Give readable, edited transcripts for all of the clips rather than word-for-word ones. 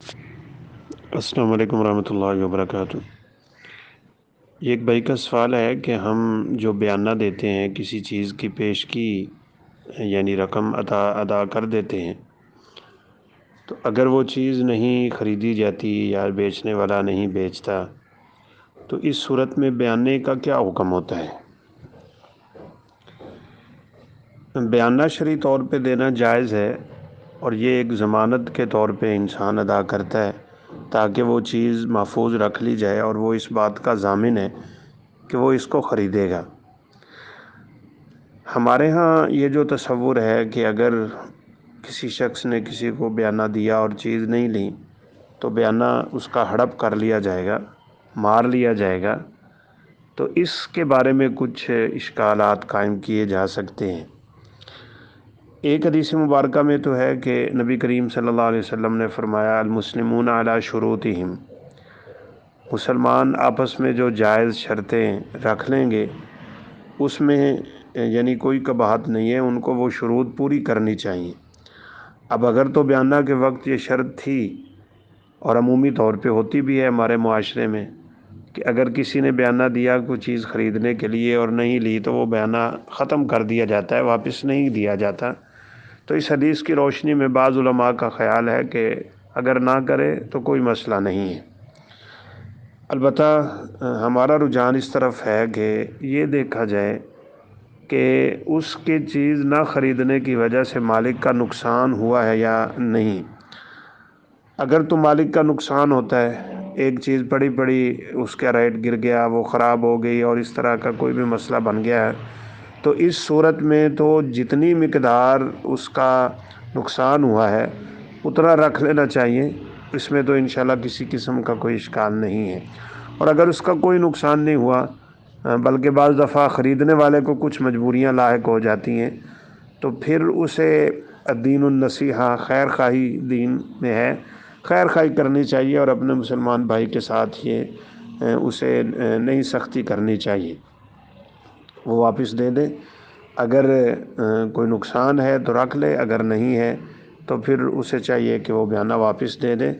السلام علیکم ورحمۃ اللہ وبرکاتہ۔ ایک بھائی کا سوال ہے کہ ہم جو بیانہ دیتے ہیں کسی چیز کی پیشگی یعنی رقم ادا کر دیتے ہیں، تو اگر وہ چیز نہیں خریدی جاتی یا بیچنے والا نہیں بیچتا تو اس صورت میں بیانے کا کیا حکم ہوتا ہے؟ بیانہ شرعی طور پہ دینا جائز ہے، اور یہ ایک ضمانت کے طور پہ انسان ادا کرتا ہے تاکہ وہ چیز محفوظ رکھ لی جائے، اور وہ اس بات کا ضامن ہے کہ وہ اس کو خریدے گا۔ ہمارے ہاں یہ جو تصور ہے کہ اگر کسی شخص نے کسی کو بیانہ دیا اور چیز نہیں لی تو بیانہ اس کا ہڑپ کر لیا جائے گا، مار لیا جائے گا، تو اس کے بارے میں کچھ اشکالات قائم کیے جا سکتے ہیں۔ ایک حدیث مبارکہ میں تو ہے کہ نبی کریم صلی اللہ علیہ وسلم نے فرمایا المسلمون علی شروطہم، مسلمان آپس میں جو جائز شرطیں رکھ لیں گے اس میں یعنی کوئی قباحت نہیں ہے، ان کو وہ شروط پوری کرنی چاہیے۔ اب اگر تو بیانہ کے وقت یہ شرط تھی، اور عمومی طور پہ ہوتی بھی ہے ہمارے معاشرے میں، کہ اگر کسی نے بیانہ دیا کوئی چیز خریدنے کے لیے اور نہیں لی تو وہ بیانہ ختم کر دیا جاتا ہے، واپس نہیں دیا جاتا، تو اس حدیث کی روشنی میں بعض علماء کا خیال ہے کہ اگر نہ کرے تو کوئی مسئلہ نہیں ہے۔ البتہ ہمارا رجحان اس طرف ہے کہ یہ دیکھا جائے کہ اس کی چیز نہ خریدنے کی وجہ سے مالک کا نقصان ہوا ہے یا نہیں۔ اگر تو مالک کا نقصان ہوتا ہے، ایک چیز پڑی اس کا ریٹ گر گیا، وہ خراب ہو گئی اور اس طرح کا کوئی بھی مسئلہ بن گیا ہے، تو اس صورت میں تو جتنی مقدار اس کا نقصان ہوا ہے اتنا رکھ لینا چاہیے، اس میں تو انشاءاللہ کسی قسم کا کوئی اشکال نہیں ہے۔ اور اگر اس کا کوئی نقصان نہیں ہوا بلکہ بعض دفعہ خریدنے والے کو کچھ مجبوریاں لاحق ہو جاتی ہیں، تو پھر اسے الدین النصیحہ، خیر خواہی دین میں ہے، خیر خواہی کرنی چاہیے، اور اپنے مسلمان بھائی کے ساتھ یہ اسے نہیں سختی کرنی چاہیے، وہ واپس دے دے۔ اگر کوئی نقصان ہے تو رکھ لے، اگر نہیں ہے تو پھر اسے چاہیے کہ وہ بیانہ واپس دے دے،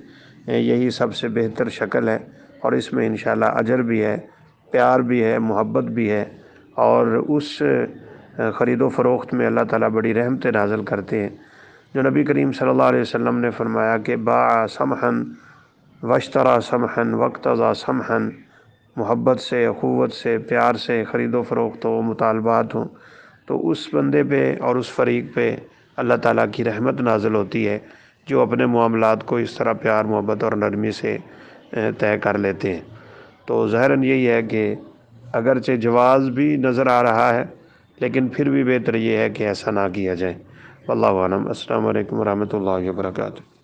یہی سب سے بہتر شکل ہے، اور اس میں انشاءاللہ اجر بھی ہے، پیار بھی ہے، محبت بھی ہے، اور اس خرید و فروخت میں اللہ تعالیٰ بڑی رحمتیں نازل کرتے ہیں۔ جو نبی کریم صلی اللہ علیہ وسلم نے فرمایا کہ باع سمحا واشترى سمحا واقتضى سمحا، محبت سے، اخوت سے، پیار سے خرید و فروخت ہو، مطالبات ہوں، تو اس بندے پہ اور اس فریق پہ اللہ تعالیٰ کی رحمت نازل ہوتی ہے جو اپنے معاملات کو اس طرح پیار، محبت اور نرمی سے طے کر لیتے ہیں۔ تو ظاہراً یہی ہے کہ اگرچہ جواز بھی نظر آ رہا ہے، لیکن پھر بھی بہتر یہ ہے کہ ایسا نہ کیا جائے۔ واللہ اعلم۔ السلام علیکم ورحمۃ اللہ وبرکاتہ۔